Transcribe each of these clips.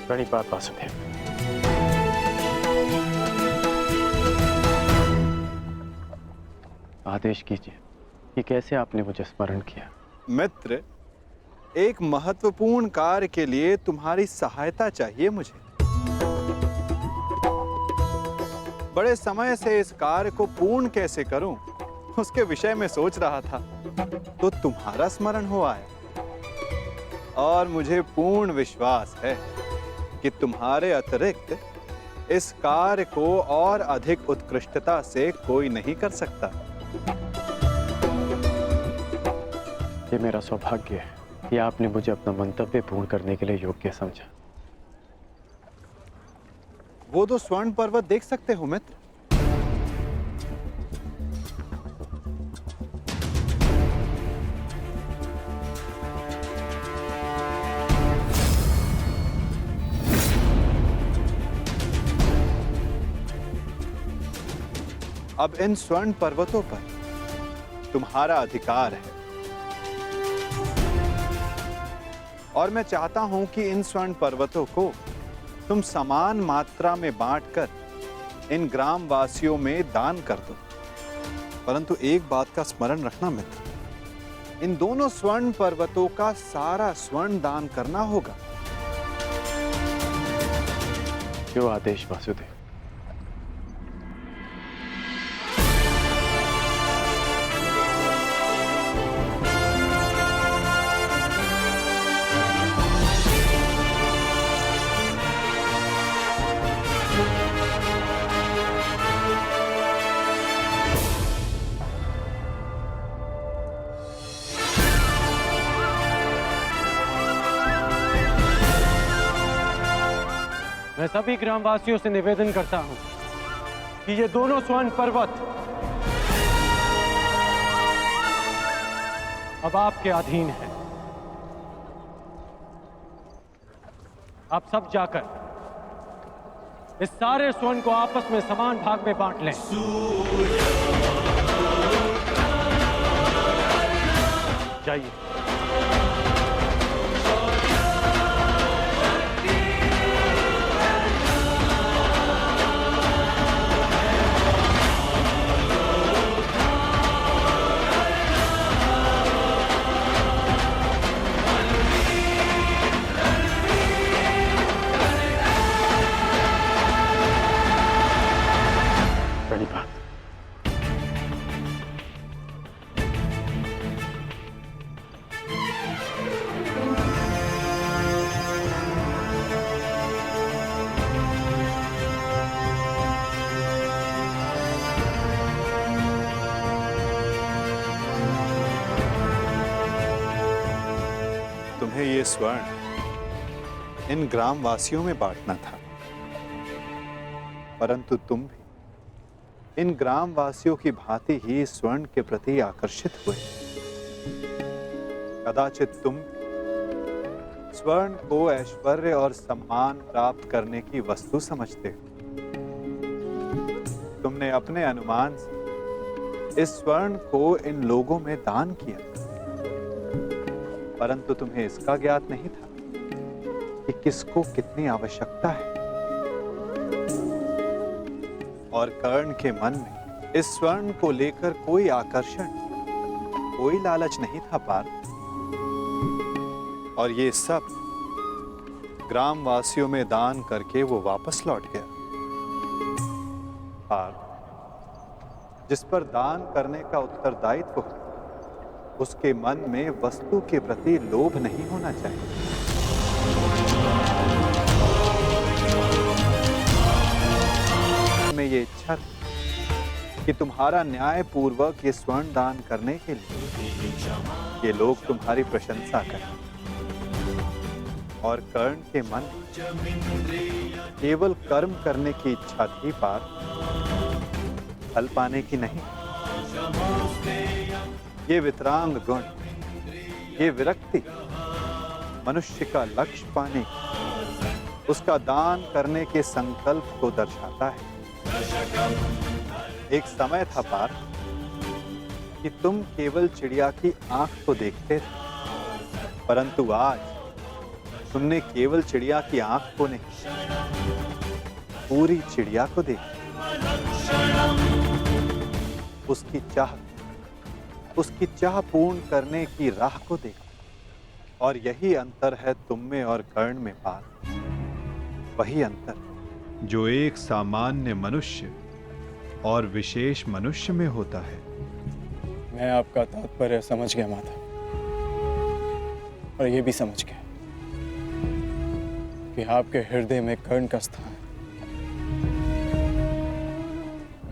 प्रणिपात वासुदेव। आदेश कीजिए कि कैसे आपने मुझे स्मरण किया। मित्र, एक महत्वपूर्ण कार्य के लिए तुम्हारी सहायता चाहिए मुझे। बड़े समय से इस कार्य को पूर्ण कैसे करूं, उसके विषय में सोच रहा था, तो तुम्हारा स्मरण हो आया। और मुझे पूर्ण विश्वास है कि तुम्हारे अतिरिक्त इस कार्य को और अधिक उत्कृष्टता से कोई नहीं कर सकता। ये मेरा सौभाग्य है कि आपने मुझे अपना मंतव्य पूर्ण करने के लिए योग्य समझा। वो तो स्वर्ण पर्वत देख सकते हो मित्र। अब इन स्वर्ण पर्वतों पर तुम्हारा अधिकार है और मैं चाहता हूं कि इन स्वर्ण पर्वतों को तुम समान मात्रा में बांटकर इन ग्राम वासियों में दान कर दो। परंतु एक बात का स्मरण रखना मित्र, इन दोनों स्वर्ण पर्वतों का सारा स्वर्ण दान करना होगा। जो आदेश वासुदेव। मैं सभी ग्रामवासियों से निवेदन करता हूं कि ये दोनों स्वर्ण पर्वत अब आपके अधीन है। आप सब जाकर इस सारे स्वर्ण को आपस में समान भाग में बांट लें। जाइए। प्रणिपात। तुम्हें ये स्वर्ण इन ग्राम वासियों में बांटना था, परंतु तुम भी इन ग्राम वासियों की भांति ही स्वर्ण के प्रति आकर्षित हुए। कदाचित तुम स्वर्ण को ऐश्वर्य और सम्मान प्राप्त करने की वस्तु समझते हो। तुमने अपने अनुमान से इस स्वर्ण को इन लोगों में दान किया, परंतु तुम्हें इसका ज्ञात नहीं था कि किसको कितनी आवश्यकता है। और कर्ण के मन में इस स्वर्ण को लेकर कोई आकर्षण, कोई लालच नहीं था पार्थ। और ये सब ग्राम वासियों में दान करके वो वापस लौट गया। पार्थ, जिस पर दान करने का उत्तरदायित्व हो, उसके मन में वस्तु के प्रति लोभ नहीं होना चाहिए। में ये इच्छा थी कि तुम्हारा न्याय पूर्वक ये स्वर्ण दान करने के लिए ये लोग तुम्हारी प्रशंसा करें। और कर्ण के मन केवल कर्म करने की इच्छा थी पार्थ, फल पाने की नहीं, ये वितरांग गुण, ये विरक्ति मनुष्य का लक्ष्य पाने की, उसका दान करने के संकल्प को दर्शाता है। एक समय था पार्थ कि तुम केवल चिड़िया की आंख को देखते थे, परंतु आज तुमने केवल चिड़िया की आंख को नहीं, पूरी चिड़िया को देखा। उसकी चाह पूर्ण करने की राह को देखा। और यही अंतर है तुम में और कर्ण में पार्थ, वही अंतर जो एक सामान्य मनुष्य और विशेष मनुष्य में होता है। मैं आपका तात्पर्य समझ गया माता, और ये भी समझ गया कि आपके हृदय में कर्ण का स्थान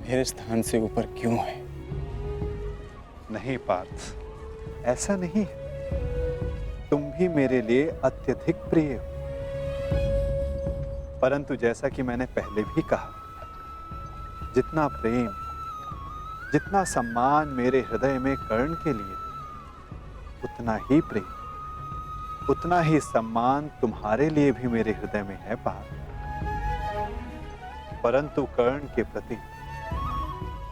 मेरे स्थान से ऊपर क्यों है। नहीं पार्थ, ऐसा नहीं है। तुम भी मेरे लिए अत्यधिक प्रिय हो, परंतु जैसा कि मैंने पहले भी कहा, जितना प्रेम, जितना सम्मान मेरे हृदय में कर्ण के लिए, उतना ही प्रेम, उतना ही सम्मान तुम्हारे लिए भी मेरे हृदय में है पार्थ। परंतु कर्ण के प्रति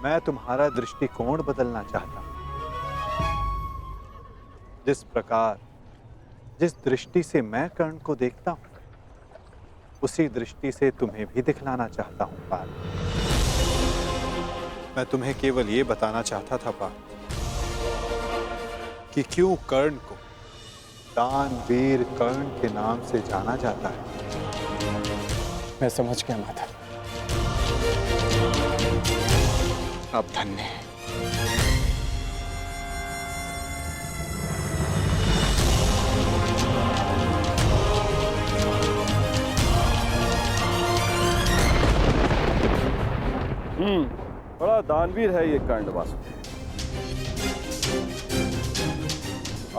मैं तुम्हारा दृष्टिकोण बदलना चाहता हूं। जिस दृष्टि से मैं कर्ण को देखता हूं, उसी दृष्टि से तुम्हें भी दिखलाना चाहता हूं पार्थ। मैं तुम्हें केवल ये बताना चाहता था पार्थ कि क्यों कर्ण को दानवीर कर्ण के नाम से जाना जाता है। मैं समझ गया माता, आप धन्य हैं। बड़ा दानवीर है ये कर्ण वासुदेव।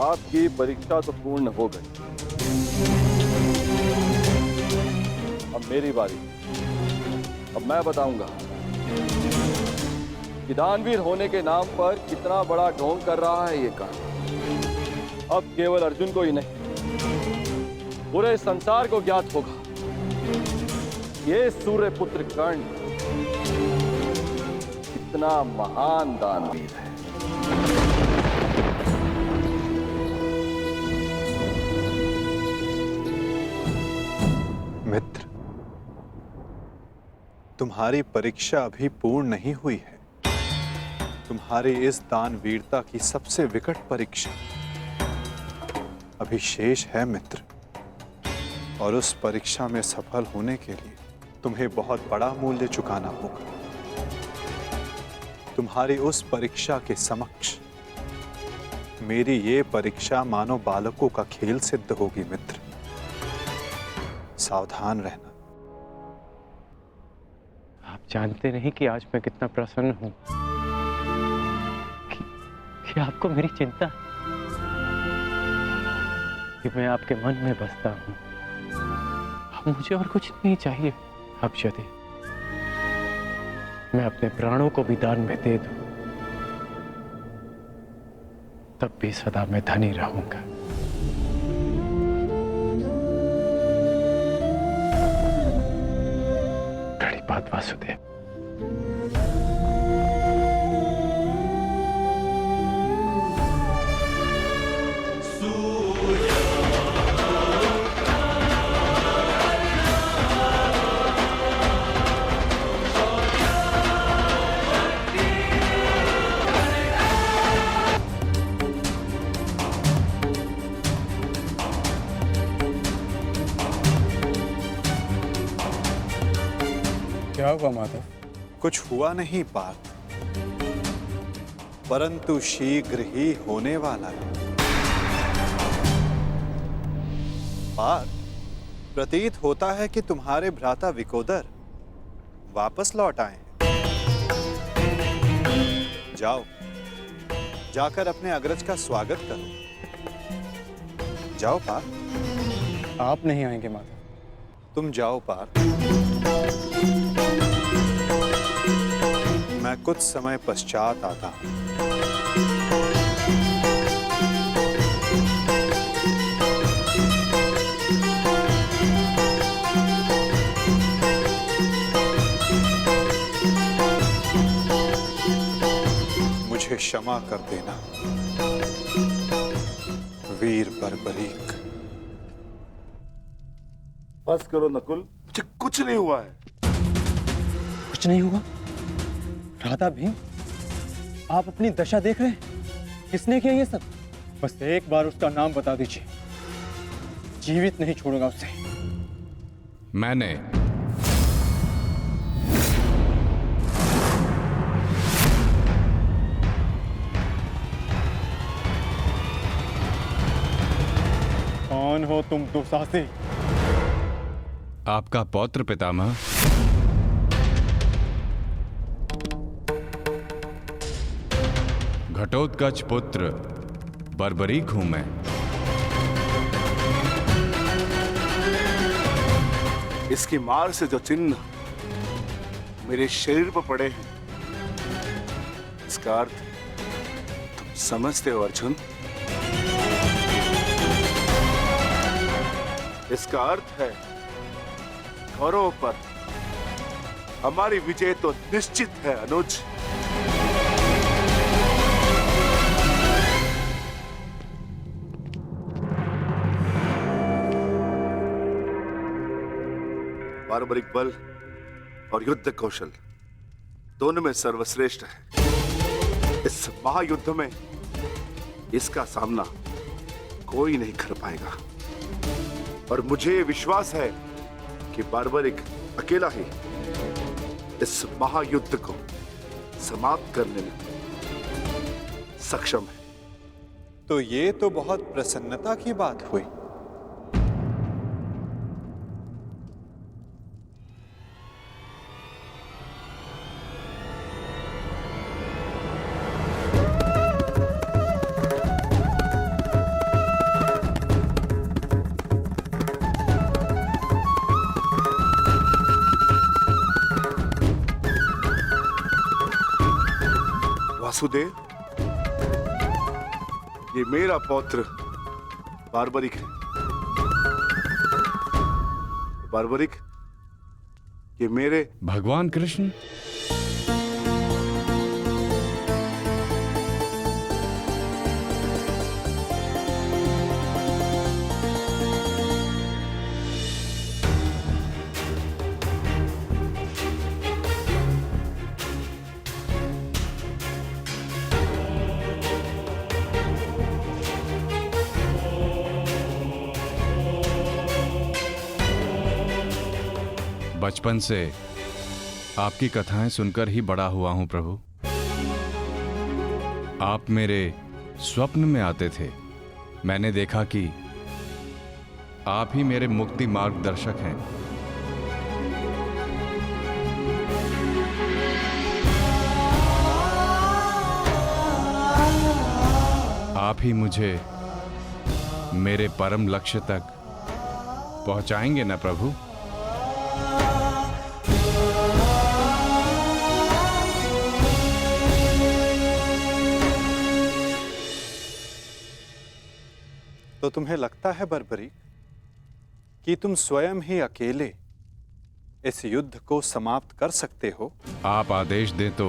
आपकी परीक्षा तो पूर्ण हो गई, अब मेरी बारी। अब मैं बताऊंगा कि दानवीर होने के नाम पर कितना बड़ा ढोंग कर रहा है ये कर्ण। अब केवल अर्जुन को ही नहीं, पूरे संसार को ज्ञात होगा ये सूर्यपुत्र कर्ण कितना महान दानवीर है। मित्र, तुम्हारी परीक्षा अभी पूर्ण नहीं हुई है। तुम्हारी इस दानवीरता की सबसे विकट परीक्षा अभी शेष है मित्र, और उस परीक्षा में सफल होने के लिए तुम्हें बहुत बड़ा मूल्य चुकाना होगा। तुम्हारी उस परीक्षा के समक्ष मेरी ये परीक्षा मानो बालकों का खेल सिद्ध होगी मित्र। सावधान रहना। आप जानते नहीं कि आज मैं कितना प्रसन्न हूं कि आपको मेरी चिंता है, कि मैं आपके मन में बसता हूं। अब मुझे और कुछ नहीं चाहिए। अब यदि मैं अपने प्राणों को भी दान में दे दूं, तब भी सदा मैं धनी रहूंगा। बड़ी बात वासुदेव। क्या हुआ माता? कुछ हुआ नहीं पार्थ, परंतु शीघ्र ही होने वाला है। पार्थ, प्रतीत होता है कि तुम्हारे भ्राता विकोदर वापस लौट आए हैं। जाओ, जाकर अपने अग्रज का स्वागत करो। जाओ पार्थ। आप नहीं आएंगे माता? तुम जाओ पार्थ। मैं कुछ समय पश्चात आता हूं। मुझे क्षमा कर देना वीर बर्बरीक। बस करो नकुल, मुझे कुछ नहीं हुआ है। कुछ नहीं हुआ? राधा भीम, आप अपनी दशा देख रहे हैं? किसने किया ये सब? बस एक बार उसका नाम बता दीजिए, जीवित नहीं छोड़ूंगा उसे। मैंने। कौन हो तुम दुसासी? आपका पौत्र पितामह। घटोत्कच पुत्र बर्बरीक हूं मैं। इसकी मार से जो चिन्ह मेरे शरीर पर पड़े हैं, इसका अर्थ तुम समझते हो अर्जुन? इसका अर्थ है कौरवों पर हमारी विजय तो निश्चित है अनुज। बार्बरिक बल और युद्ध कौशल दोनों में सर्वश्रेष्ठ है। इस महायुद्ध में इसका सामना कोई नहीं कर पाएगा और मुझे विश्वास है कि बार्बरिक अकेला ही इस महायुद्ध को समाप्त करने में सक्षम है। तो ये तो बहुत प्रसन्नता की बात हुई। वासुदेव, ये मेरा पौत्र बार्बरिक है। बार्बरिक, ये मेरे भगवान कृष्ण। बचपन से आपकी कथाएं सुनकर ही बड़ा हुआ हूं प्रभु। आप मेरे स्वप्न में आते थे। मैंने देखा कि आप ही मेरे मुक्ति मार्गदर्शक हैं। आप ही मुझे मेरे परम लक्ष्य तक पहुंचाएंगे ना प्रभु? तो तुम्हें लगता है बर्बरीक कि तुम स्वयं ही अकेले इस युद्ध को समाप्त कर सकते हो? आप आदेश दें तो।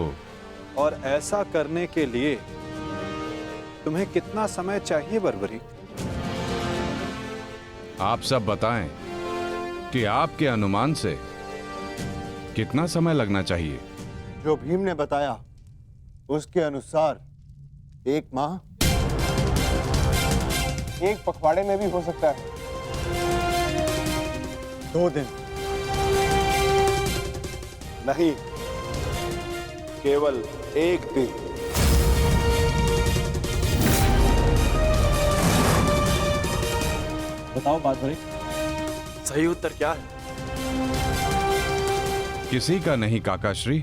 और ऐसा करने के लिए तुम्हें कितना समय चाहिए बर्बरीक? आप सब बताएं कि आपके अनुमान से कितना समय लगना चाहिए? जो भीम ने बताया उसके अनुसार 1 माह, 1 पखवाड़े में भी हो सकता है। 2 दिन। नहीं, केवल 1 दिन। बताओ बार्बरिक, सही उत्तर क्या है? किसी का नहीं काकाश्री।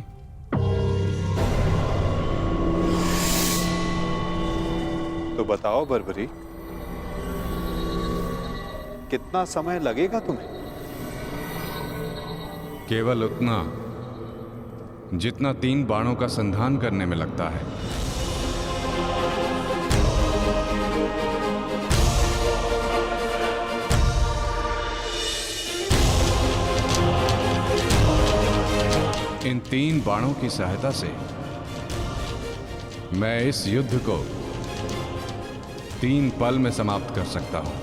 तो बताओ बर्बरीक, कितना समय लगेगा तुम्हें? केवल उतना जितना 3 बाणों का संधान करने में लगता है। इन 3 बाणों की सहायता से मैं इस युद्ध को 3 पल में समाप्त कर सकता हूं।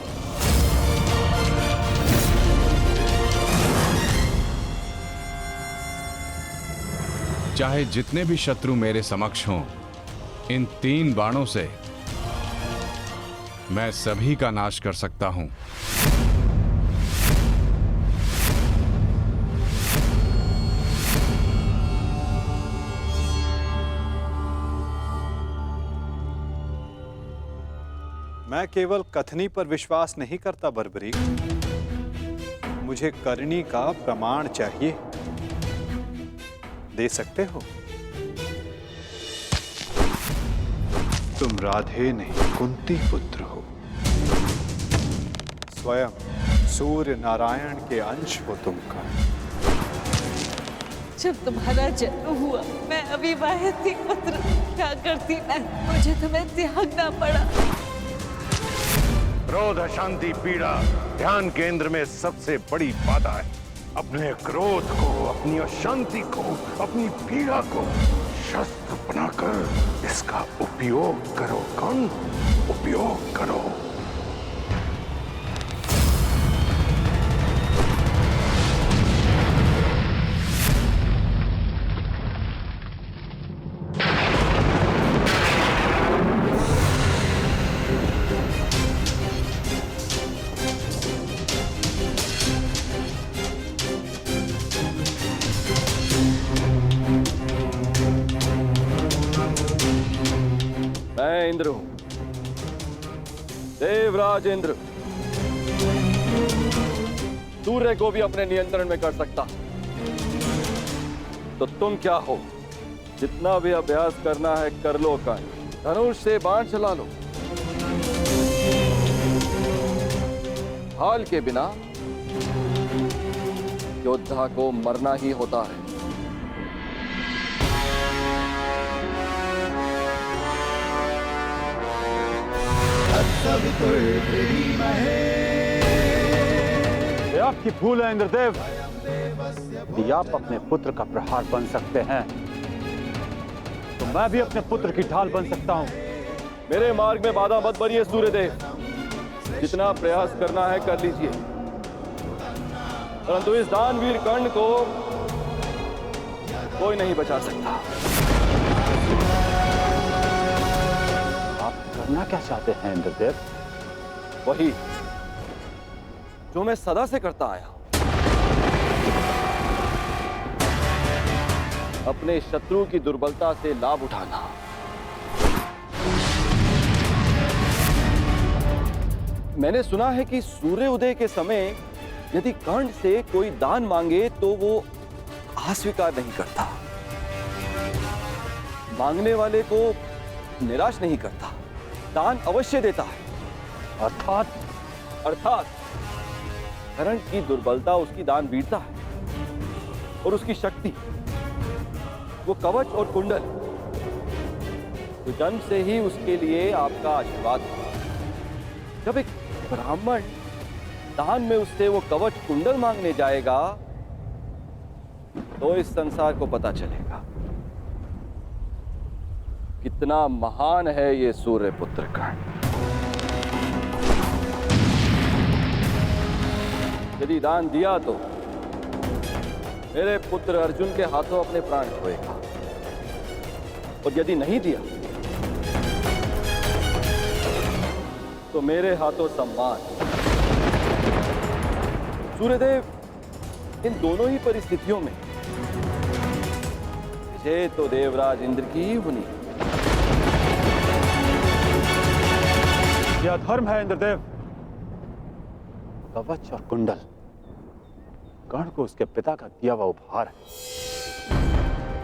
चाहे जितने भी शत्रु मेरे समक्ष हों, इन 3 बाणों से मैं सभी का नाश कर सकता हूं। मैं केवल कथनी पर विश्वास नहीं करता बर्बरीक, मुझे करनी का प्रमाण चाहिए। दे सकते हो? तुम राधे नहीं कुंती पुत्र हो, स्वयं सूर्य नारायण के अंश हो तुम का। जब तुम्हारा जन्म हुआ मैं अविवाहित थी पुत्र, क्या करती मैं, मुझे तुम्हें त्यागना पड़ा। क्रोध, अशांति, पीड़ा ध्यान केंद्र में सबसे बड़ी बाधा है। अपने क्रोध को, अपनी अशांति को, अपनी पीड़ा को शस्त्र बनाकर इसका उपयोग करो। कौन उपयोग करो? मैं इंद्र हूं, देवराज इंद्र, सूर्य को भी अपने नियंत्रण में कर सकता। तो तुम क्या हो? जितना भी अभ्यास करना है कर लो। का धनुष से बाण चला लो। हाल के बिना योद्धा को मरना ही होता है। ये आपकी भूल है इंद्रदेव कि आप अपने पुत्र का प्रहार बन सकते हैं, तो मैं भी अपने पुत्र की ढाल बन सकता हूं। मेरे मार्ग में बाधा मत बनिए सूर्यदेव। जितना प्रयास करना है कर लीजिए, परंतु इस दानवीर कर्ण को कोई नहीं बचा सकता। आप करना क्या चाहते हैं इंद्रदेव? वही जो मैं सदा से करता आया हूं, अपने शत्रु की दुर्बलता से लाभ उठाना। मैंने सुना है कि सूर्य उदय के समय यदि कर्ण से कोई दान मांगे तो वो अस्वीकार नहीं करता, मांगने वाले को निराश नहीं करता, दान अवश्य देता है। अर्थात कर्ण की दुर्बलता उसकी दान वीरता है, और उसकी शक्ति वो कवच और कुंडल, तो जन्म से ही उसके लिए आपका आशीर्वाद है। जब एक ब्राह्मण दान में उससे वो कवच कुंडल मांगने जाएगा तो इस संसार को पता चलेगा कितना महान है ये सूर्य पुत्र कर्ण। यदि दान दिया तो मेरे पुत्र अर्जुन के हाथों अपने प्राण खोएगा, और यदि नहीं दिया तो मेरे हाथों सम्मान। सूर्यदेव, इन दोनों ही परिस्थितियों में विजय तो देवराज इंद्र की ही होनी है। यह धर्म है इंद्रदेव। कवच और कुंडल कर्ण को उसके पिता का दिया हुआ उपहार है।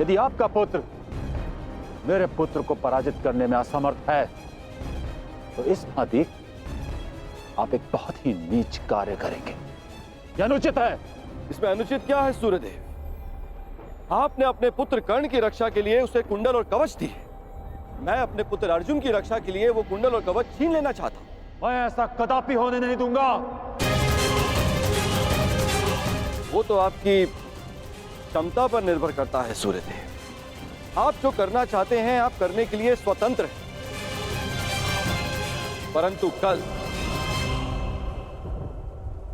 यदि आपका पुत्र मेरे पुत्र को पराजित करने में असमर्थ है तो इस भांति आप एक बहुत ही नीच कार्य करेंगे। यह अनुचित है। इसमें अनुचित क्या है सूर्यदेव? आपने अपने पुत्र कर्ण की रक्षा के लिए उसे कुंडल और कवच दिए। मैं अपने पुत्र अर्जुन की रक्षा के लिए वो कुंडल और कवच छीन लेना चाहता हूं। मैं ऐसा कदापि होने नहीं दूंगा। वो तो आपकी क्षमता पर निर्भर करता है सूर्यदेव। आप जो करना चाहते हैं आप करने के लिए स्वतंत्र हैं, परंतु कल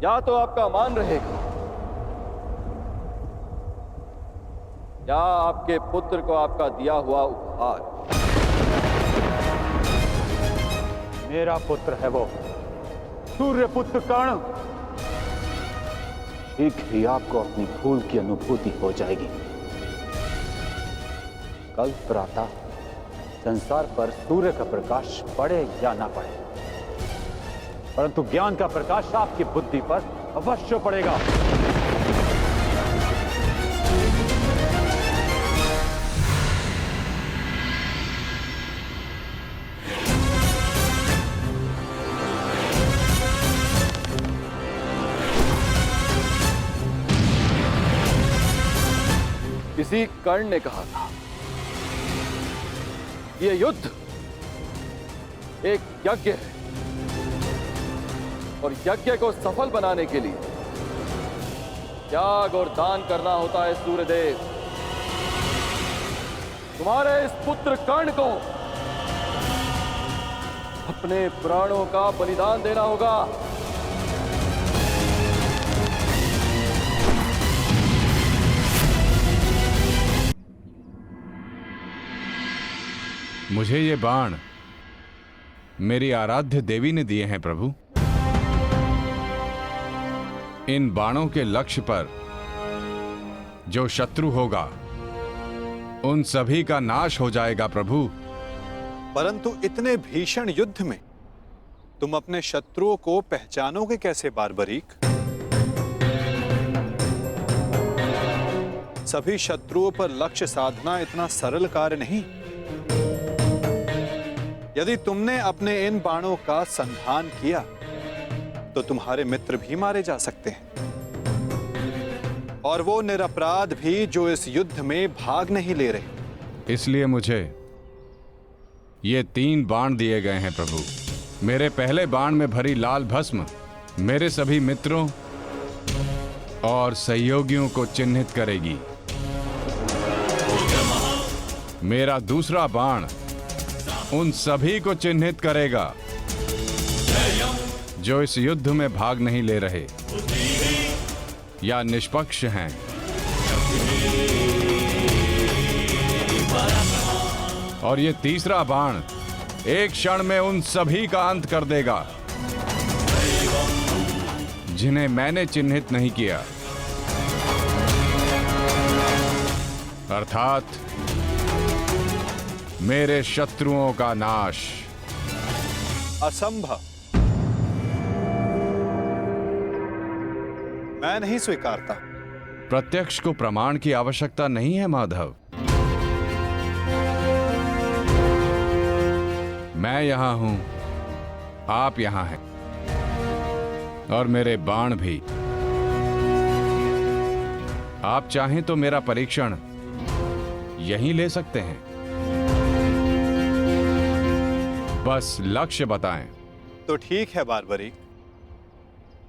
या तो आपका मान रहेगा या आपके पुत्र को आपका दिया हुआ उपहार। मेरा पुत्र है वो सूर्य पुत्र कर्ण। ठीक ही आपको अपनी भूल की अनुभूति हो जाएगी। कल प्रातः संसार पर सूर्य का प्रकाश पड़े या ना पड़े, परंतु ज्ञान का प्रकाश आपकी बुद्धि पर अवश्य पड़ेगा। किसी कर्ण ने कहा था यह युद्ध एक यज्ञ है और यज्ञ को सफल बनाने के लिए त्याग और दान करना होता है। सूर्यदेव, तुम्हारे इस पुत्र कर्ण को अपने प्राणों का बलिदान देना होगा। मुझे ये बाण मेरी आराध्य देवी ने दिए हैं प्रभु। इन बाणों के लक्ष्य पर जो शत्रु होगा उन सभी का नाश हो जाएगा प्रभु। परंतु इतने भीषण युद्ध में तुम अपने शत्रुओं को पहचानोगे कैसे बारबरीक? सभी शत्रुओं पर लक्ष्य साधना इतना सरल कार्य नहीं। यदि तुमने अपने इन बाणों का संधान किया तो तुम्हारे मित्र भी मारे जा सकते हैं, और वो निरपराध भी जो इस युद्ध में भाग नहीं ले रहे। इसलिए मुझे ये 3 बाण दिए गए हैं प्रभु। मेरे पहले बाण में भरी लाल भस्म मेरे सभी मित्रों और सहयोगियों को चिन्हित करेगी। मेरा दूसरा बाण उन सभी को चिन्हित करेगा जो इस युद्ध में भाग नहीं ले रहे या निष्पक्ष हैं। और ये तीसरा बाण एक क्षण में उन सभी का अंत कर देगा जिन्हें मैंने चिन्हित नहीं किया, अर्थात मेरे शत्रुओं का नाश। असंभव, मैं नहीं स्वीकारता। प्रत्यक्ष को प्रमाण की आवश्यकता नहीं है माधव। मैं यहां हूं, आप यहां हैं, और मेरे बाण भी। आप चाहें तो मेरा परीक्षण यहीं ले सकते हैं। बस लक्ष्य बताएं। तो ठीक है बारबरीक,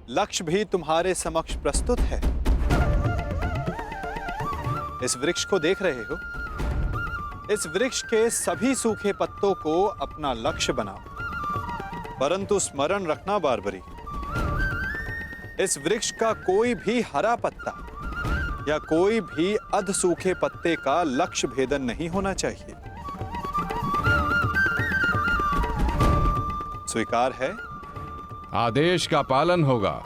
लक्ष्य भी तुम्हारे समक्ष प्रस्तुत है। इस वृक्ष को देख रहे हो? इस वृक्ष के सभी सूखे पत्तों को अपना लक्ष्य बनाओ, परंतु स्मरण रखना बारबरीक, इस वृक्ष का कोई भी हरा पत्ता या कोई भी अध सूखे पत्ते का लक्ष्य भेदन नहीं होना चाहिए। स्वीकार है? आदेश का पालन होगा।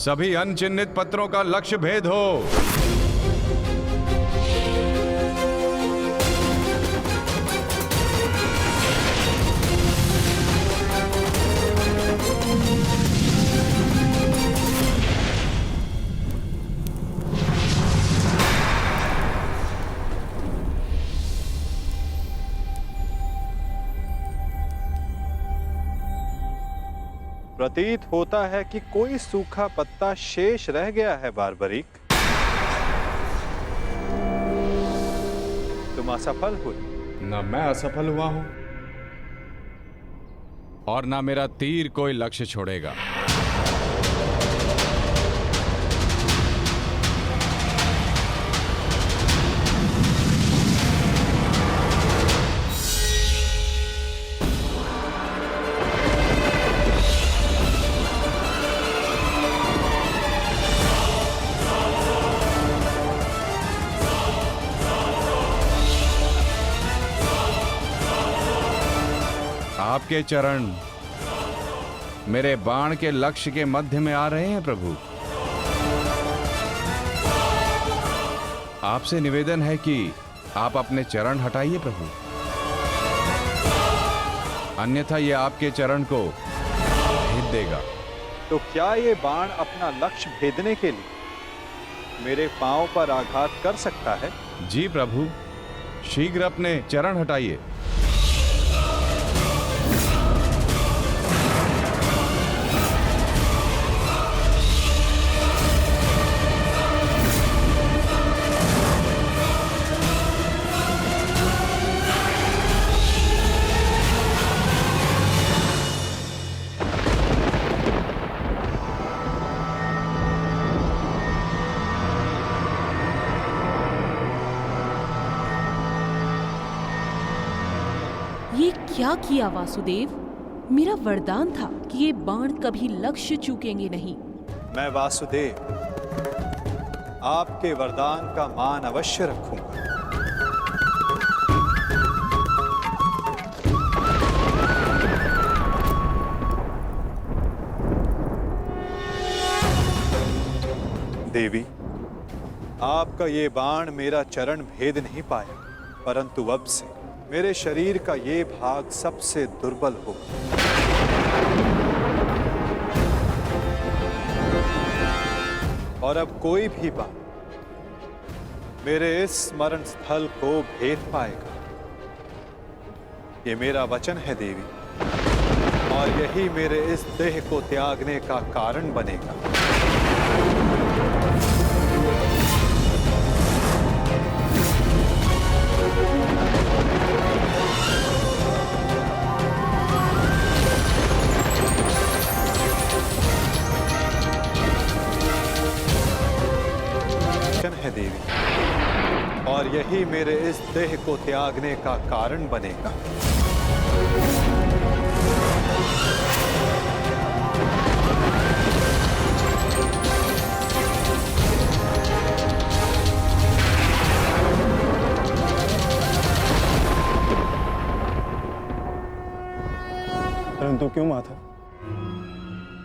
सभी अनचिन्हित पत्रों का लक्ष्य भेद हो। प्रतीत होता है कि कोई सूखा पत्ता शेष रह गया है बारबरीक। तुम असफल हुए। न मैं असफल हुआ हूं और ना मेरा तीर कोई लक्ष्य छोड़ेगा। आपके चरण मेरे बाण के लक्ष्य के मध्य में आ रहे हैं प्रभु। आपसे निवेदन है कि आप अपने चरण हटाइए प्रभु, अन्यथा ये आपके चरण को भेद देगा। तो क्या ये बाण अपना लक्ष्य भेदने के लिए मेरे पांव पर आघात कर सकता है? जी प्रभु, शीघ्र अपने चरण हटाइए। ये क्या किया वासुदेव? मेरा वरदान था कि ये बाण कभी लक्ष्य चूकेंगे नहीं। मैं वासुदेव आपके वरदान का मान अवश्य रखूंगा। देवी, आपका ये बाण मेरा चरण भेद नहीं पाया, परंतु अब से मेरे शरीर का ये भाग सबसे दुर्बल होगा। और अब कोई भी बाण मेरे इस स्मरण स्थल को भेद पाएगा। ये मेरा वचन है देवी, और यही मेरे इस देह को त्यागने का कारण बनेगा। है देवी, और यही मेरे इस देह को त्यागने का कारण बनेगा। परंतु क्यों माता?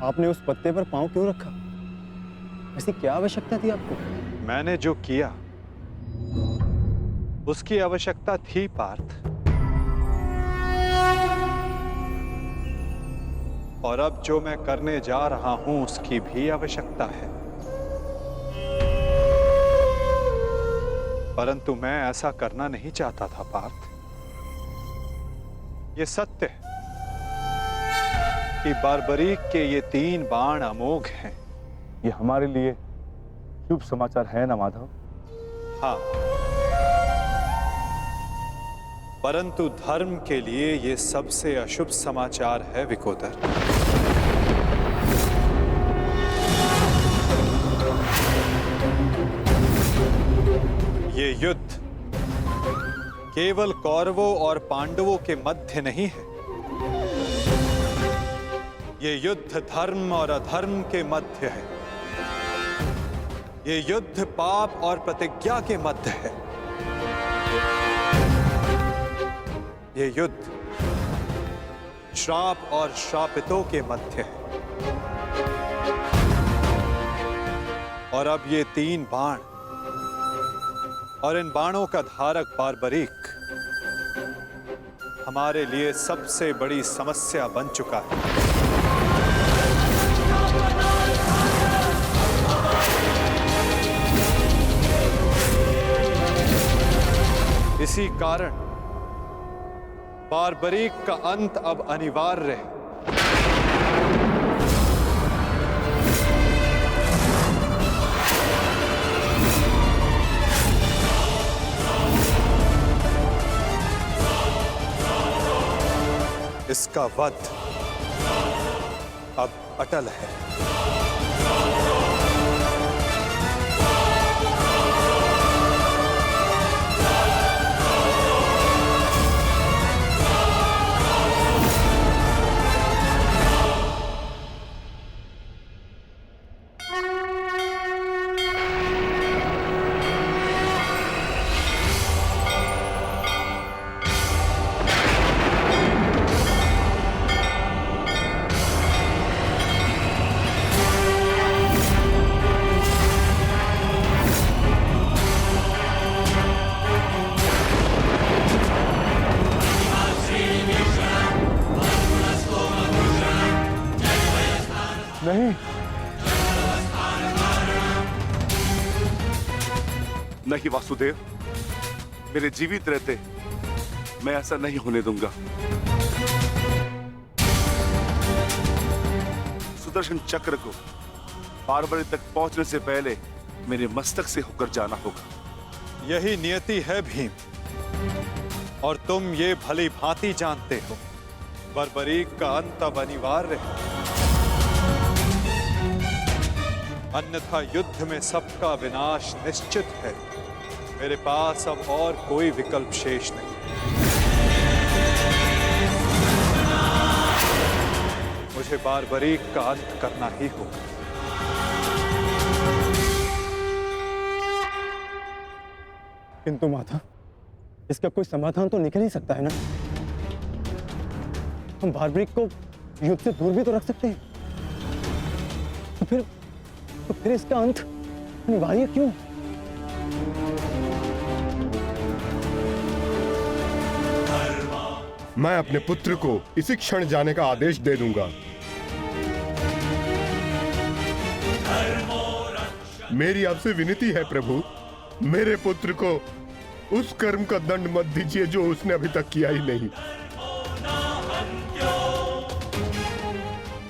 आपने उस पत्ते पर पांव क्यों रखा? ऐसी क्या आवश्यकता थी आपको? मैंने जो किया उसकी आवश्यकता थी पार्थ, और अब जो मैं करने जा रहा हूं उसकी भी आवश्यकता है। परंतु मैं ऐसा करना नहीं चाहता था पार्थ। ये सत्य है कि बारबरीक के ये 3 बाण अमोघ हैं। ये हमारे लिए शुभ समाचार है ना माधव? हाँ, परंतु धर्म के लिए ये सबसे अशुभ समाचार है विकोदर। ये युद्ध केवल कौरवों और पांडवों के मध्य नहीं है। ये युद्ध धर्म और अधर्म के मध्य है। ये युद्ध पाप और प्रतिज्ञा के मध्य है। ये युद्ध श्राप और श्रापितों के मध्य है। और अब ये 3 बाण और इन बाणों का धारक बारबरीक हमारे लिए सबसे बड़ी समस्या बन चुका है। इसी कारण बारबरीक का अंत अब अनिवार्य है। इसका वध अब अटल है। नहीं, नहीं वासुदेव, मेरे जीवित रहते मैं ऐसा नहीं होने दूंगा। सुदर्शन चक्र को बारबरी तक पहुंचने से पहले मेरे मस्तक से होकर जाना होगा। यही नियति है भीम, और तुम ये भली भांति जानते हो। बारबरीक का अंत अब अनिवार्य है, अन्यथा युद्ध में सबका विनाश निश्चित है। मेरे पास अब और कोई विकल्प शेष नहीं। मुझे बारबरीक का अंत करना ही होगा। किंतु माता, इसका कोई समाधान तो निकल ही सकता है ना। हम बारबरीक को युद्ध से दूर भी तो रख सकते हैं। तो फिर इसका अंत अनिवार्य क्यों? मैं अपने पुत्र को इसी क्षण जाने का आदेश दे दूंगा। मेरी आपसे विनती है प्रभु, मेरे पुत्र को उस कर्म का दंड मत दीजिए जो उसने अभी तक किया ही नहीं।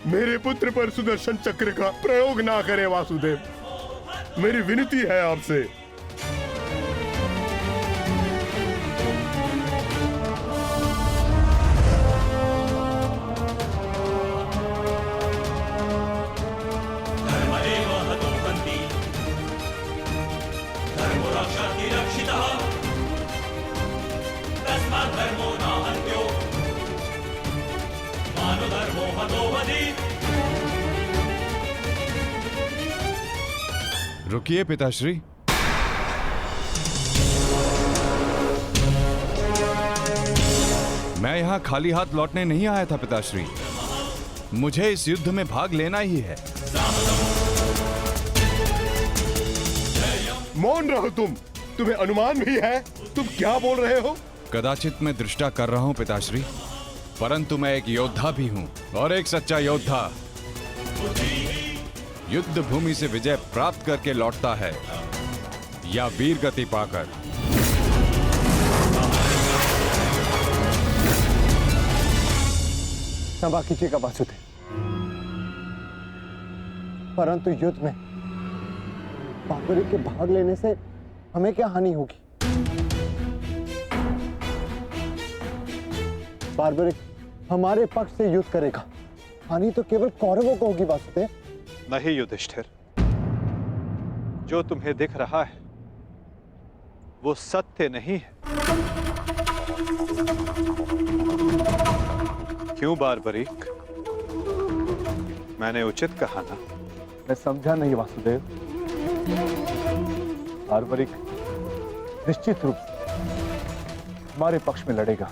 मेरे पुत्र पर सुदर्शन चक्र का प्रयोग ना करें वासुदेव, मेरी विनती है आपसे। रुकिए पिताश्री। मैं यहां खाली हाथ लौटने नहीं आया था पिताश्री, मुझे इस युद्ध में भाग लेना ही है। मौन रहो तुम, तुम्हें अनुमान भी है तुम क्या बोल रहे हो? कदाचित मैं दृष्टा कर रहा हूं पिताश्री, परंतु मैं एक योद्धा भी हूं, और एक सच्चा योद्धा युद्ध भूमि से विजय प्राप्त करके लौटता है या वीर गति पाकर। क्षमा कीजिएगा वासुदेव, परंतु युद्ध में बारबरीक के भाग लेने से हमें क्या हानि होगी? बारबरीक हमारे पक्ष से युद्ध करेगा, हानि तो केवल कौरवों को होगी वासुदेव। नहीं युधिष्ठिर, जो तुम्हें दिख रहा है वो सत्य नहीं है। क्यों बारबरीक, मैंने उचित कहा ना? मैं समझा नहीं वासुदेव। बारबरीक निश्चित रूप से हमारे पक्ष में लड़ेगा,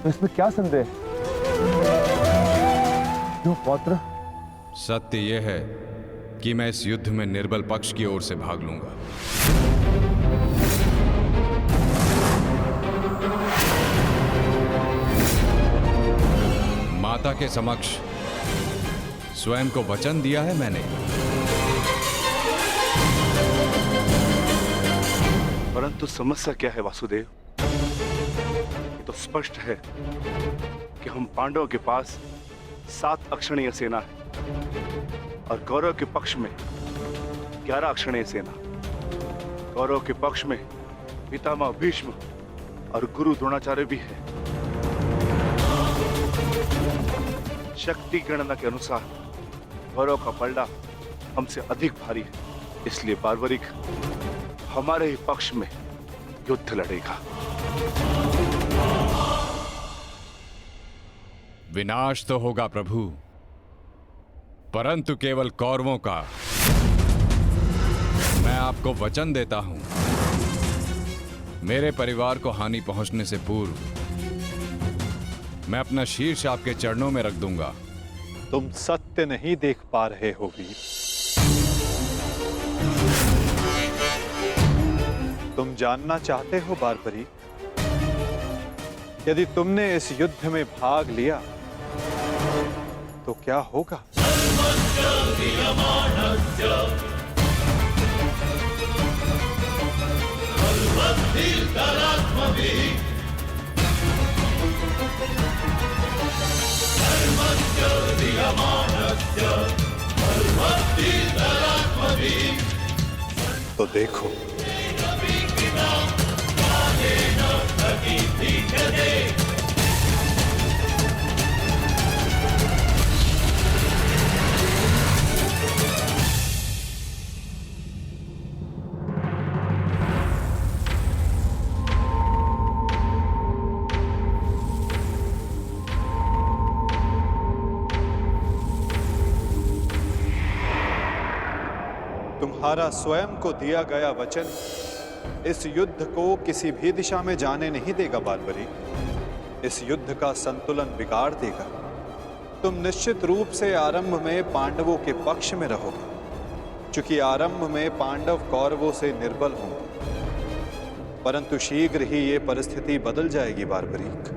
तो इसमें क्या संदेह? जो पौत्र सत्य यह है कि मैं इस युद्ध में निर्बल पक्ष की ओर से भाग लूंगा। माता के समक्ष स्वयं को वचन दिया है मैंने। परंतु समस्या क्या है वासुदेव? ये तो स्पष्ट है कि हम पांडवों के पास 7 अक्षणीय सेना है और कौरव के पक्ष में 11 अक्षणीय सेना। कौरव के पक्ष में पितामह भीष्म और गुरु द्रोणाचार्य भी है। शक्ति गणना के अनुसार कौरव का पलड़ा हमसे अधिक भारी है, इसलिए बार्बरिक हमारे ही पक्ष में युद्ध लड़ेगा। विनाश तो होगा प्रभु, परंतु केवल कौरवों का। मैं आपको वचन देता हूं, मेरे परिवार को हानि पहुंचने से पूर्व मैं अपना शीर्ष आपके चरणों में रख दूंगा। तुम सत्य नहीं देख पा रहे हो वीर। तुम जानना चाहते हो बार्बरी, यदि तुमने इस युद्ध में भाग लिया तो क्या होगा? तो देखो, तुम्हारा स्वयं को दिया गया वचन इस युद्ध को किसी भी दिशा में जाने नहीं देगा बार्बरी। इस युद्ध का संतुलन बिगाड़ देगा। तुम निश्चित रूप से आरंभ में पांडवों के पक्ष में रहोगे, क्योंकि आरंभ में पांडव कौरवों से निर्बल होंगे, परंतु शीघ्र ही ये परिस्थिति बदल जाएगी बार्बरीक।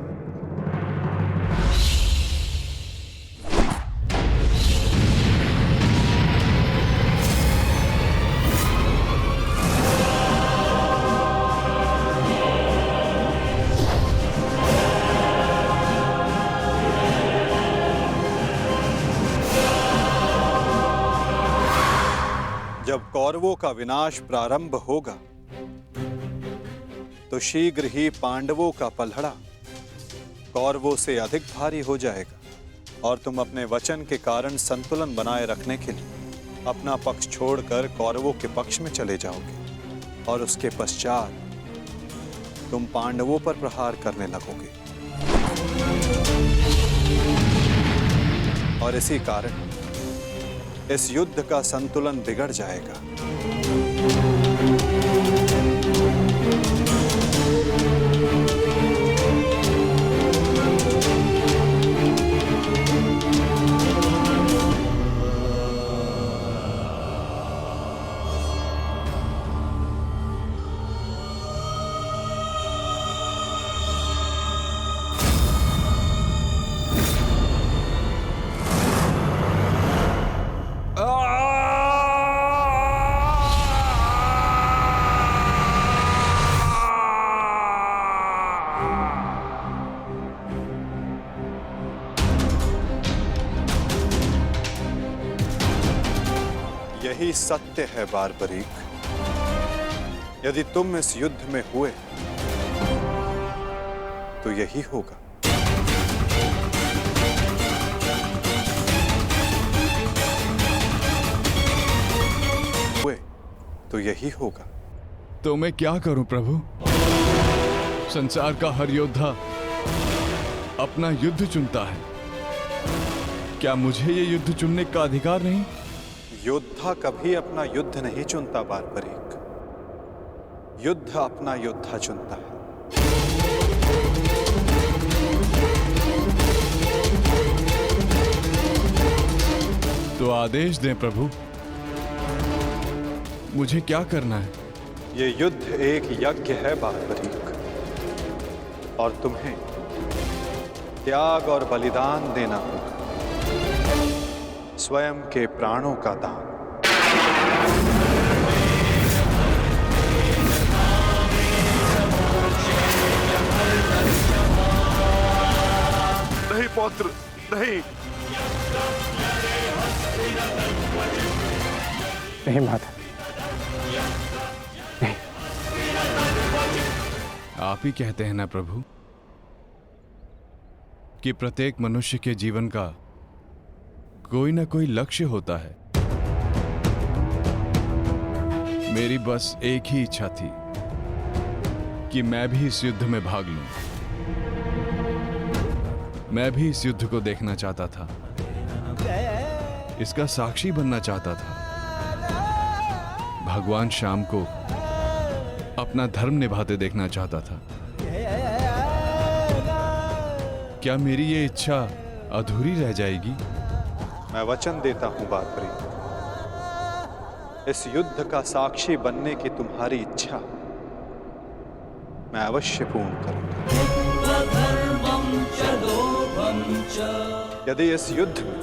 जब कौरवों का विनाश प्रारंभ होगा तो शीघ्र ही पांडवों का पलड़ा कौरवों से अधिक भारी हो जाएगा और तुम अपने वचन के कारण संतुलन बनाए रखने के लिए अपना पक्ष छोड़कर कौरवों के पक्ष में चले जाओगे और उसके पश्चात तुम पांडवों पर प्रहार करने लगोगे। और इसी कारण इस युद्ध का संतुलन बिगड़ जाएगा। यही सत्य है बार्बरीक। यदि तुम इस युद्ध में हुए तो यही होगा। हुए तो यही होगा। तो मैं क्या करूं प्रभु? संसार का हर योद्धा अपना युद्ध चुनता है, क्या मुझे ये युद्ध चुनने का अधिकार नहीं? योद्धा कभी अपना युद्ध नहीं चुनता बार्बरीक, युद्ध अपना योद्धा चुनता है। तो आदेश दें प्रभु, मुझे क्या करना है? ये युद्ध एक यज्ञ है बारबरीक, और तुम्हें त्याग और बलिदान देना होगा, स्वयं के प्राणों का दान। नहीं पौत्र, नहीं। नहीं माता, नहीं। आप ही कहते हैं ना प्रभु कि प्रत्येक मनुष्य के जीवन का कोई ना कोई लक्ष्य होता है। मेरी बस एक ही इच्छा थी कि मैं भी इस युद्ध में भाग लूं। मैं भी इस युद्ध को देखना चाहता था, इसका साक्षी बनना चाहता था, भगवान श्याम को अपना धर्म निभाते देखना चाहता था। क्या मेरी ये इच्छा अधूरी रह जाएगी? मैं वचन देता हूं बारबरीक, इस युद्ध का साक्षी बनने की तुम्हारी इच्छा मैं अवश्य पूर्ण करूंगा। यदि इस युद्ध में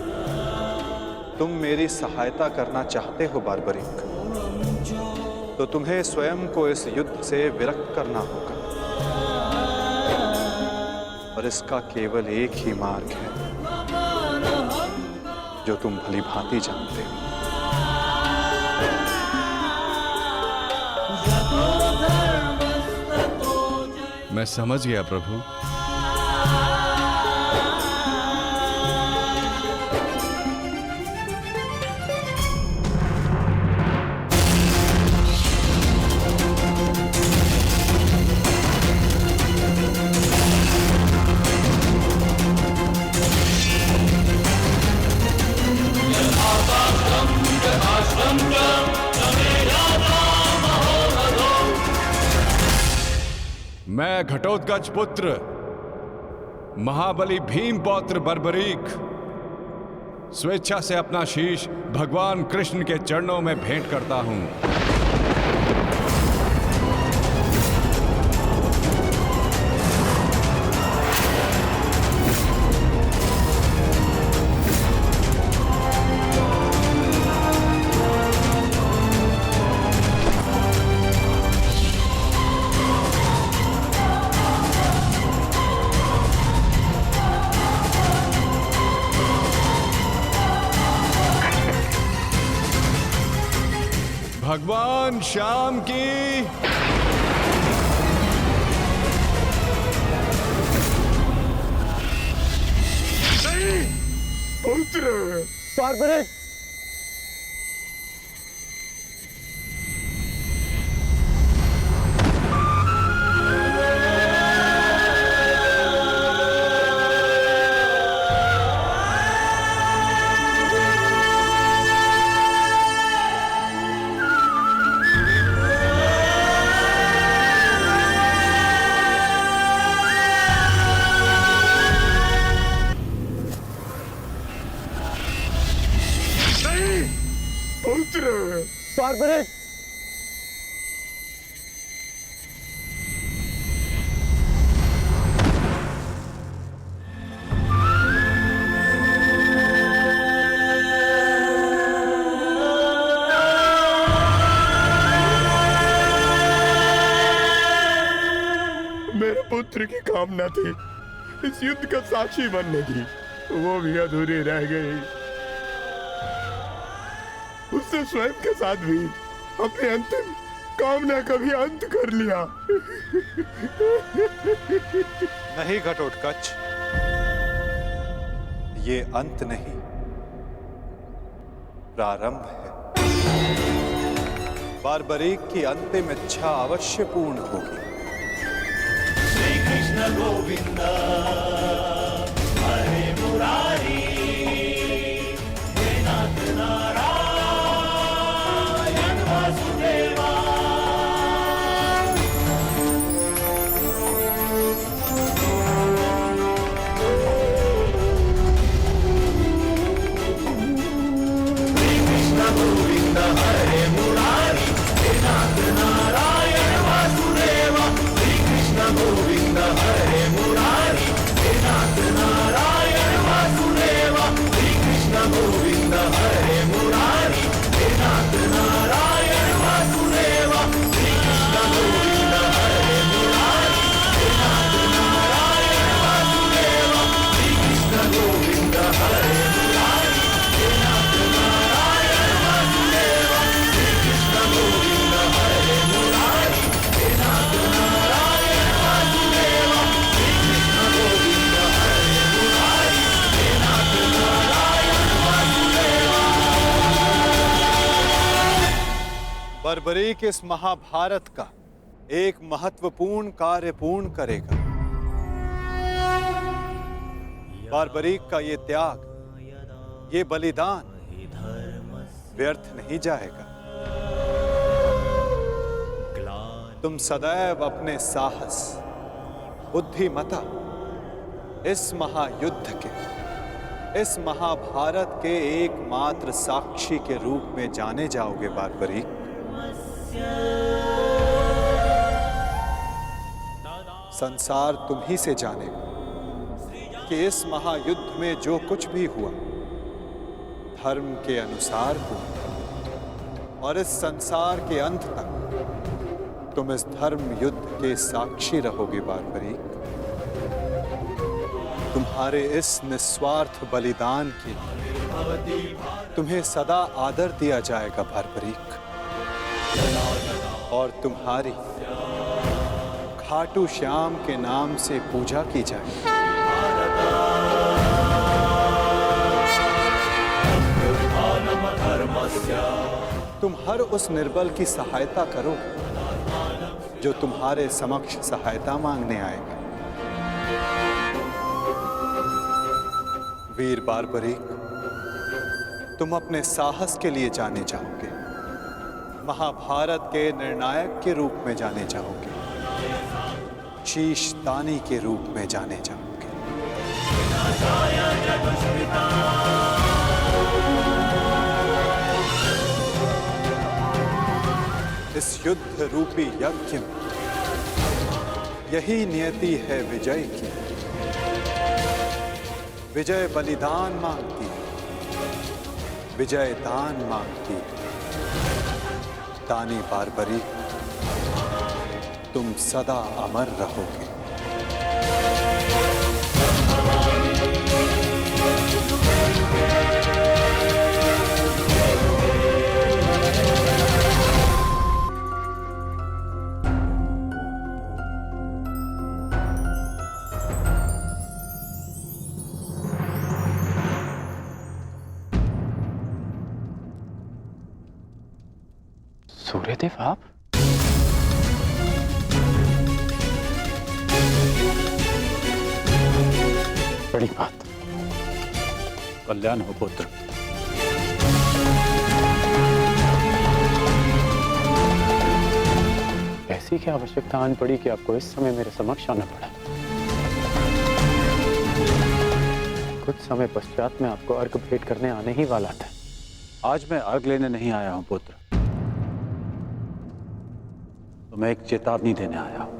तुम मेरी सहायता करना चाहते हो बारबरीक, तो तुम्हें स्वयं को इस युद्ध से विरक्त करना होगा, और इसका केवल एक ही मार्ग है जो तुम भली भांति जानते हो। मैं समझ गया प्रभु। मैं घटोत्कच पुत्र महाबली भीम पौत्र बर्बरीक स्वेच्छा से अपना शीश भगवान कृष्ण के चरणों में भेंट करता हूं। भगवान श्याम की पुत्र बारबरीक, बारबरीक, मेरे पुत्र की कामना थी इस युद्ध का साक्षी बनने की, वो भी अधूरी रह गई। उसने स्वयं के साथ भी अपनी अंतिम कामना का भी अंत कर लिया। नहीं घटोत्कच, ये अंत नहीं, प्रारंभ है। बारबरीक की अंतिम इच्छा अवश्य पूर्ण होगी। श्री कृष्ण गोविंद हरे मुरारी, हे नाथ नारायण वासुदेवा। बारबरीक इस महाभारत का एक महत्वपूर्ण कार्य पूर्ण करेगा। बारबरीक का ये त्याग, ये बलिदान व्यर्थ नहीं जाएगा। तुम सदैव अपने साहस, बुद्धिमता, इस महायुद्ध के, इस महाभारत के एकमात्र साक्षी के रूप में जाने जाओगे बारबरीक। संसार तुम ही से जानेगा कि इस महायुद्ध में जो कुछ भी हुआ धर्म के अनुसार हुआ, और इस संसार के अंत तक तुम इस धर्म युद्ध के साक्षी रहोगे बारबरीक। तुम्हारे इस निस्वार्थ बलिदान के लिए तुम्हें सदा आदर दिया जाएगा बारबरीक, और तुम्हारी खाटू श्याम के नाम से पूजा की जाएगी। तुम हर उस निर्बल की सहायता करो जो तुम्हारे समक्ष सहायता मांगने आएगा। वीर बारबरीक, तुम अपने साहस के लिए जाने जाओगे, महाभारत के निर्णायक के रूप में जाने जाओगे, शीश दानी के रूप में जाने जाओगे। इस युद्ध रूपी यज्ञ में यही नियति है विजय की। विजय बलिदान मांगती है, विजय दान मांगती है। दानी बारबरीक, तुम सदा अमर रहोगे। सूर्यदेव, आप? बड़ी बात। कल्याण हो पुत्र। ऐसी क्या आवश्यकता आन पड़ी कि आपको इस समय मेरे समक्ष आना पड़ा? कुछ समय पश्चात मैं आपको अर्घ भेंट करने आने ही वाला था। आज मैं अर्घ लेने नहीं आया हूं पुत्र, तो मैं एक चेतावनी देने आया हूं।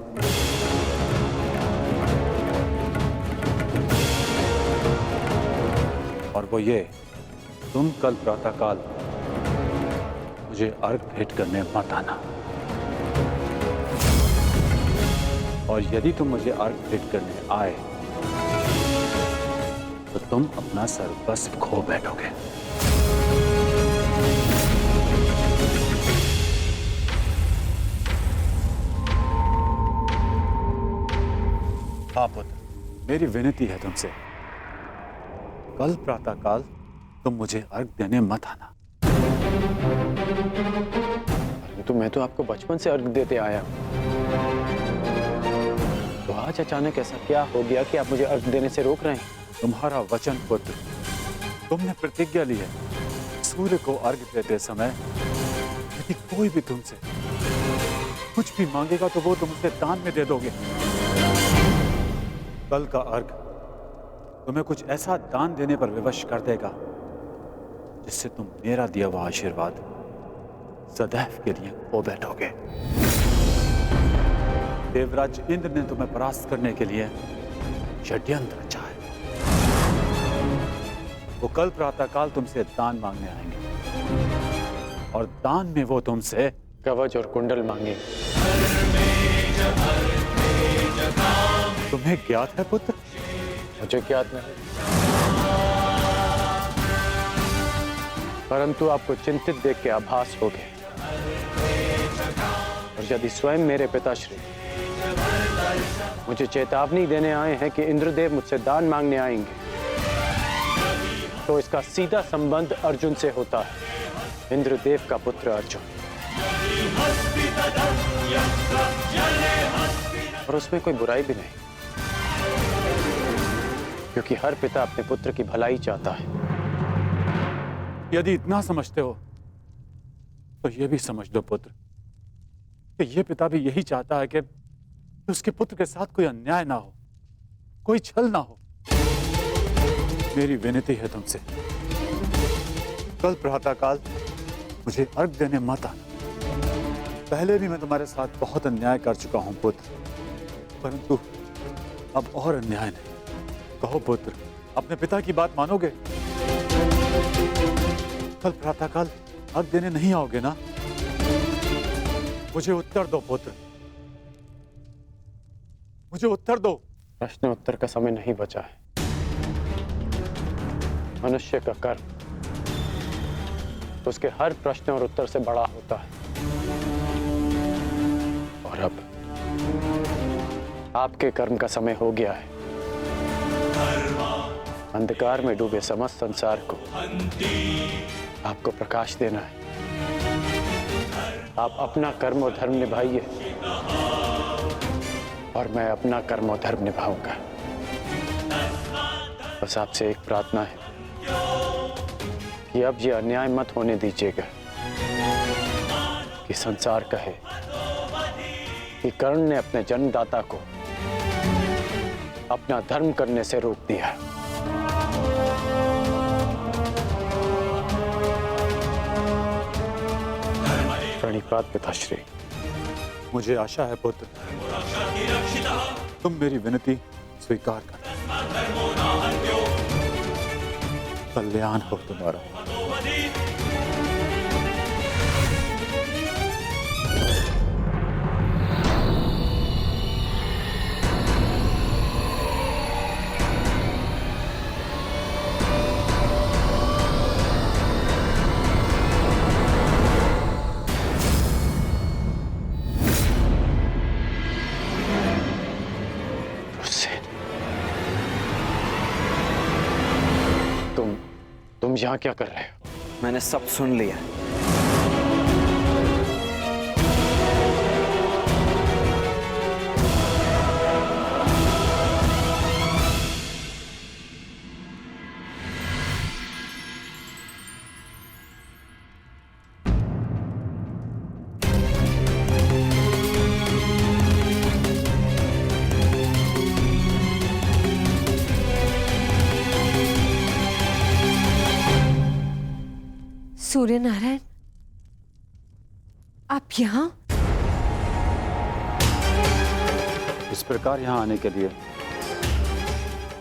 और वो ये, तुम कल प्रातःकाल मुझे अर्घ भेंट करने मत आना, और यदि तुम मुझे अर्घ भेंट करने आए तो तुम अपना सर्वस्व खो बैठोगे। हाँ पुत्र, मेरी विनती है तुमसे, कल प्रातःकाल तुम मुझे अर्घ देने मत आना। तो मैं तो आपको बचपन से अर्घ देते आया हूं, तो आज अचानक ऐसा क्या हो गया कि आप मुझे अर्घ देने से रोक रहे हैं? तुम्हारा वचन पुत्र, तुमने प्रतिज्ञा ली है, सूर्य को अर्घ देते समय यदि कोई भी तुमसे कुछ भी मांगेगा तो वो तुम उसे दान में दे दोगे। कल का अर्घ तुम्हें कुछ ऐसा दान देने पर विवश कर देगा जिससे तुम मेरा दिया हुआ आशीर्वाद सदैव के लिए खो बैठोगे। देवराज इंद्र ने तुम्हें परास्त करने के लिए षड्यंत्र रचा है। वो कल प्रातःकाल तुमसे दान मांगने आएंगे, और दान में वो तुमसे कवच और कुंडल मांगे। तुम्हें ज्ञात है पुत्र? मुझे ज्ञात नहीं, परंतु आपको चिंतित देख के आभास हो गया, और यदि स्वयं मेरे पिताश्री मुझे चेतावनी देने आए हैं कि इंद्रदेव मुझसे दान मांगने आएंगे, तो इसका सीधा संबंध अर्जुन से होता है, इंद्रदेव का पुत्र अर्जुन। और उसमें कोई बुराई भी नहीं, क्योंकि हर पिता अपने पुत्र की भलाई चाहता है। यदि इतना समझते हो तो यह भी समझ लो पुत्र कि यह पिता भी यही चाहता है कि उसके पुत्र के साथ कोई अन्याय ना हो, कोई छल ना हो। मेरी विनती है तुमसे, कल प्रातःकाल मुझे अर्घ देने मत आना। पहले भी मैं तुम्हारे साथ बहुत अन्याय कर चुका हूं पुत्र, परंतु अब और अन्याय नहीं। कहो पुत्र, अपने पिता की बात मानोगे? कल प्रातःकाल अर्घ देने नहीं आओगे ना? मुझे उत्तर दो पुत्र, मुझे उत्तर दो। प्रश्न उत्तर का समय नहीं बचा है। मनुष्य का कर्म उसके हर प्रश्न और उत्तर से बड़ा होता है। और अब आपके कर्म का समय हो गया है। अंधकार में डूबे समस्त संसार को आपको प्रकाश देना है। आप अपना कर्म और धर्म निभाइए और मैं अपना कर्म और धर्म निभाऊंगा। बस आपसे एक प्रार्थना है कि अब ये अन्याय मत होने दीजिएगा कि संसार कहे कि कर्ण ने अपने जन्मदाता को अपना धर्म करने से रोक दिया। प्रणिपात पिताश्री। मुझे आशा है पुत्र तुम मेरी विनती स्वीकार कर। कल्याण हो तुम्हारा। तुम यहाँ क्या कर रहे हो? मैंने सब सुन लिया। सूर्य नारायण, आप यहाँ? इस प्रकार यहाँ आने के लिए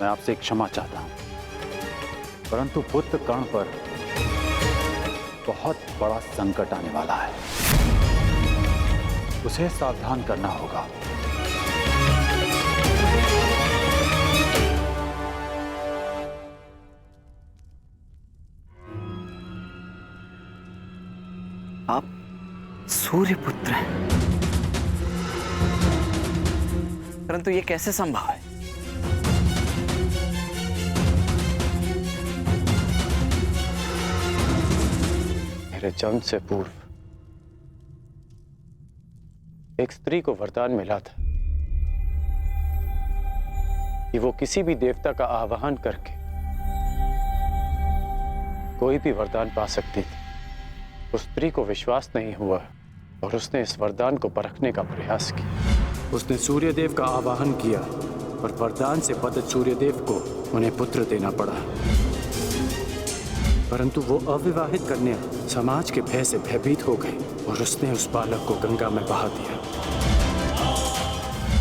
मैं आपसे क्षमा चाहता हूँ, परंतु पुत्र कर्ण पर बहुत बड़ा संकट आने वाला है। उसे सावधान करना होगा। आप सूर्यपुत्र हैं, परंतु ये कैसे संभव है? मेरे जन्म से पूर्व एक स्त्री को वरदान मिला था कि वो किसी भी देवता का आवाहन करके कोई भी वरदान पा सकती थी। उस स्त्री को विश्वास नहीं हुआ और उसने इस वरदान को परखने का प्रयास किया। उसने सूर्यदेव का आवाहन किया और वरदान से पतित सूर्यदेव को उन्हें पुत्र देना पड़ा, परंतु वो अविवाहित कन्या समाज के भय से भयभीत हो गई और उसने उस बालक को गंगा में बहा दिया।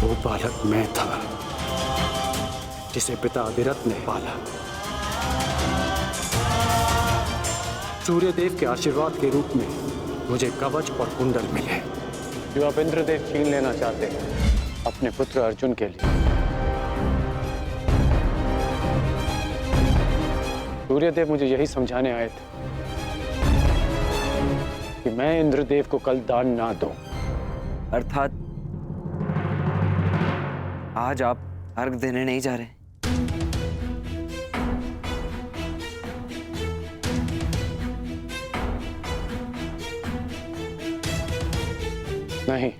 वो बालक मैं था, जिसे पिता अविरत ने पाला। सूर्यदेव के आशीर्वाद के रूप में मुझे कवच और कुंडल मिले, जो अब इंद्रदेव छीन लेना चाहते हैं अपने पुत्र अर्जुन के लिए। सूर्यदेव मुझे यही समझाने आए थे कि मैं इंद्रदेव को कल दान ना दूं। अर्थात आज आप अर्घ देने नहीं जा रहे? नहीं,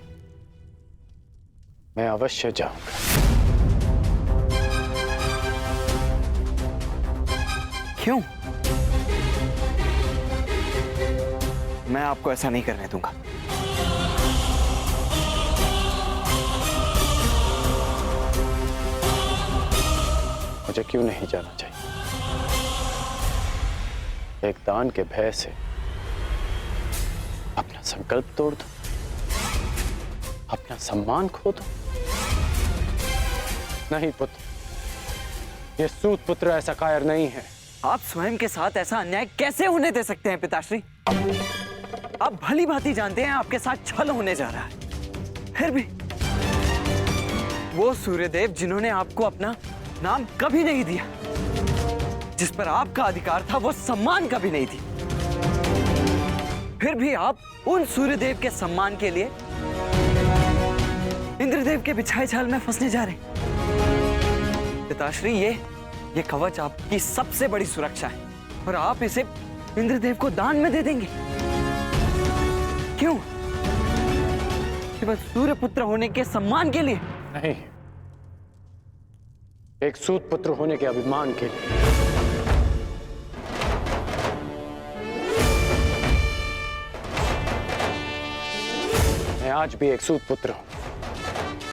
मैं अवश्य जाऊंगा। क्यों? मैं आपको ऐसा नहीं करने दूंगा। मुझे क्यों नहीं जाना चाहिए? एक दान के भय से अपना संकल्प तोड़ दो, अपना सम्मान खो दो। नहीं पुत्र, ये सूत पुत्र ऐसा कायर नहीं है। आप स्वयं के साथ ऐसा अन्याय कैसे होने दे सकते हैं पिताश्री? आप भली भांति जानते हैं आपके साथ छल होने जा रहा है। फिर भी वो सूर्यदेव जिन्होंने आपको अपना नाम कभी नहीं दिया, जिस पर आपका अधिकार था, वो सम्मान कभी नहीं दी, फिर भी आप उन सूर्यदेव के सम्मान के लिए इंद्रदेव के बिछाए जाल में फंसने जा रहे हैं। पिताश्री, ये कवच आपकी सबसे बड़ी सुरक्षा है और आप इसे इंद्रदेव को दान में दे देंगे। क्यों? केवल सूर्यपुत्र होने के सम्मान के लिए? नहीं, एक सूत पुत्र होने के अभिमान के लिए। मैं आज भी एक सूत पुत्र हूं।